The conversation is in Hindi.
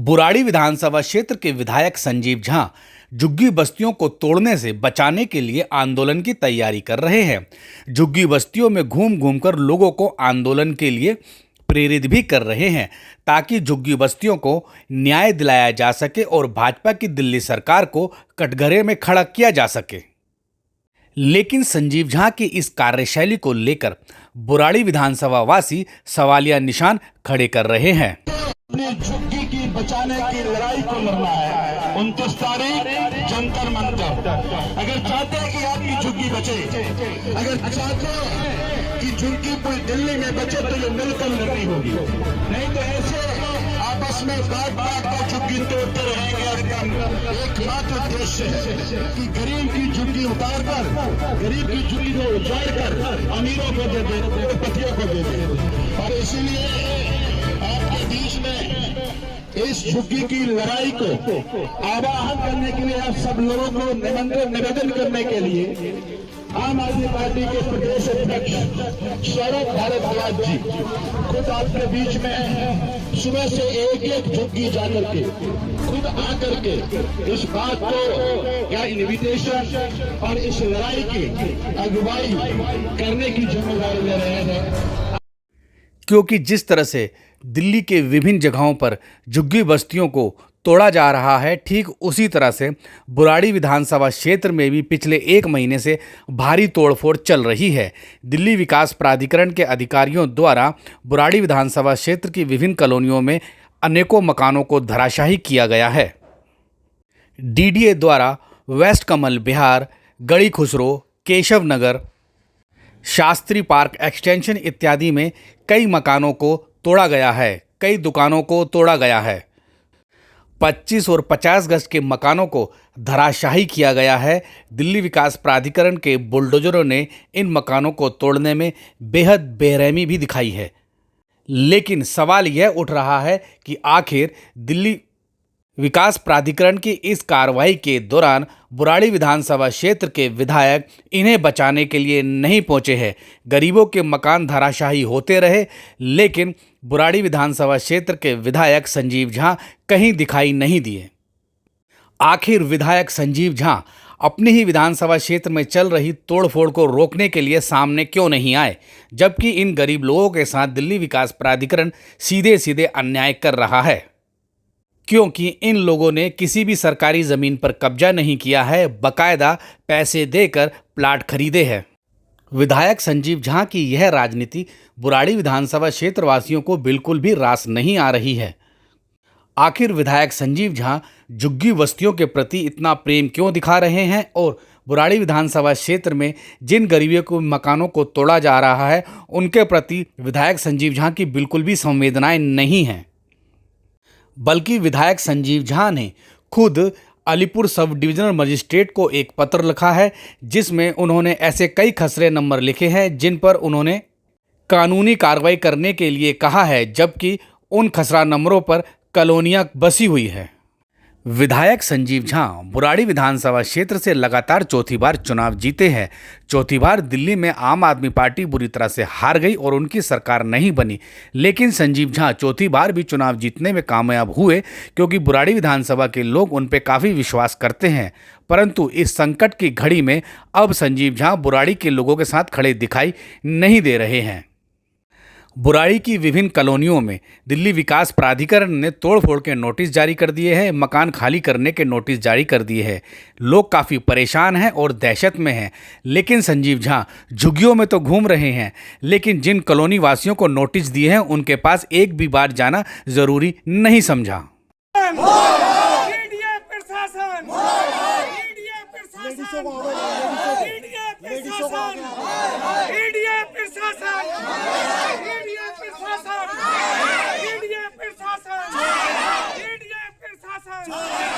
बुराड़ी विधानसभा क्षेत्र के विधायक संजीव झा झुग्गी बस्तियों को तोड़ने से बचाने के लिए आंदोलन की तैयारी कर रहे हैं। झुग्गी बस्तियों में घूम घूमकर लोगों को आंदोलन के लिए प्रेरित भी कर रहे हैं ताकि झुग्गी बस्तियों को न्याय दिलाया जा सके और भाजपा की दिल्ली सरकार को कटघरे में खड़ा किया जा सके। लेकिन संजीव झा की इस कार्यशैली को लेकर बुराड़ी विधानसभा वासी सवालिया निशान खड़े कर रहे हैं। अपनी झुग्गी की बचाने की लड़ाई को लड़ना है। 29 तारीख जंतर मंतर। अगर चाहते हैं कि आपकी झुग्गी बचे, अगर चाहते हैं कि झुग्गी पूरी दिल्ली में बचे तो ये मिलकर लड़नी होगी, नहीं तो ऐसे आपस में बात कर झुग्गी तोड़ते रहेंगे। एकमात्र उद्देश्य है कि गरीब की झुग्गी उतार कर, गरीब की झुग्गी को उजाड़ कर अमीरों को दे दे, उद्योगपतियों को दे दे। और इसीलिए आपके बीच में इस झुग्गी की लड़ाई को आवाहन करने के लिए, आप सब लोगों को निवेदन करने के लिए आम आदमी पार्टी के प्रदेश अध्यक्ष शरद भारद्वाज जी खुद आपके बीच में सुबह से एक झुग्गी जाकर के खुद आकर के इस बात को या इन्विटेशन और इस लड़ाई की अगुवाई करने की जिम्मेदारी ले रहे हैं। क्योंकि जिस तरह से दिल्ली के विभिन्न जगहों पर झुग्गी बस्तियों को तोड़ा जा रहा है, ठीक उसी तरह से बुराड़ी विधानसभा क्षेत्र में भी पिछले 1 महीने से भारी तोड़फोड़ चल रही है। दिल्ली विकास प्राधिकरण के अधिकारियों द्वारा बुराड़ी विधानसभा क्षेत्र की विभिन्न कॉलोनियों में अनेकों मकानों को धराशायी किया गया है। डीडीए द्वारा वेस्ट कमल बिहार, गढ़ी खुसरो, केशव नगर, शास्त्री पार्क एक्सटेंशन इत्यादि में कई मकानों को तोड़ा गया है, कई दुकानों को तोड़ा गया है। 25 और 50 गज के मकानों को धराशायी किया गया है। दिल्ली विकास प्राधिकरण के बुलडोजरों ने इन मकानों को तोड़ने में बेहद बेरहमी भी दिखाई है। लेकिन सवाल यह उठ रहा है कि आखिर दिल्ली विकास प्राधिकरण की इस कार्रवाई के दौरान बुराड़ी विधानसभा क्षेत्र के विधायक इन्हें बचाने के लिए नहीं पहुंचे हैं। गरीबों के मकान धराशायी होते रहे, लेकिन बुराड़ी विधानसभा क्षेत्र के विधायक संजीव झा कहीं दिखाई नहीं दिए। आखिर विधायक संजीव झा अपनी ही विधानसभा क्षेत्र में चल रही तोड़फोड़ को रोकने के लिए सामने क्यों नहीं आए, जबकि इन गरीब लोगों के साथ दिल्ली विकास प्राधिकरण सीधे सीधे अन्याय कर रहा है। क्योंकि इन लोगों ने किसी भी सरकारी ज़मीन पर कब्जा नहीं किया है, बकायदा पैसे देकर प्लाट खरीदे हैं। विधायक संजीव झा की यह राजनीति बुराड़ी विधानसभा क्षेत्रवासियों को बिल्कुल भी रास नहीं आ रही है। आखिर विधायक संजीव झा झुग्गी बस्तियों के प्रति इतना प्रेम क्यों दिखा रहे हैं और बुराड़ी विधानसभा क्षेत्र में जिन गरीबों को मकानों को तोड़ा जा रहा है उनके प्रति विधायक संजीव झा की बिल्कुल भी संवेदनाएं नहीं हैं। बल्कि विधायक संजीव झा ने खुद अलीपुर सब डिविजनल मजिस्ट्रेट को एक पत्र लिखा है, जिसमें उन्होंने ऐसे कई खसरे नंबर लिखे हैं जिन पर उन्होंने कानूनी कार्रवाई करने के लिए कहा है, जबकि उन खसरा नंबरों पर कॉलोनियां बसी हुई है। विधायक संजीव झा बुराड़ी विधानसभा क्षेत्र से लगातार चौथी बार चुनाव जीते हैं। चौथी बार दिल्ली में आम आदमी पार्टी बुरी तरह से हार गई और उनकी सरकार नहीं बनी, लेकिन संजीव झा चौथी बार भी चुनाव जीतने में कामयाब हुए क्योंकि बुराड़ी विधानसभा के लोग उन पर काफ़ी विश्वास करते हैं। परंतु इस संकट की घड़ी में अब संजीव झा बुराड़ी के लोगों के साथ खड़े दिखाई नहीं दे रहे हैं। बुराड़ी की विभिन्न कॉलोनियों में दिल्ली विकास प्राधिकरण ने तोड़फोड़ के नोटिस जारी कर दिए हैं, मकान खाली करने के नोटिस जारी कर दिए हैं। लोग काफ़ी परेशान हैं और दहशत में हैं। लेकिन संजीव झा झुग्गियों में तो घूम रहे हैं, लेकिन जिन कॉलोनी वासियों को नोटिस दिए हैं उनके पास एक भी बार जाना ज़रूरी नहीं समझा। प्रशासन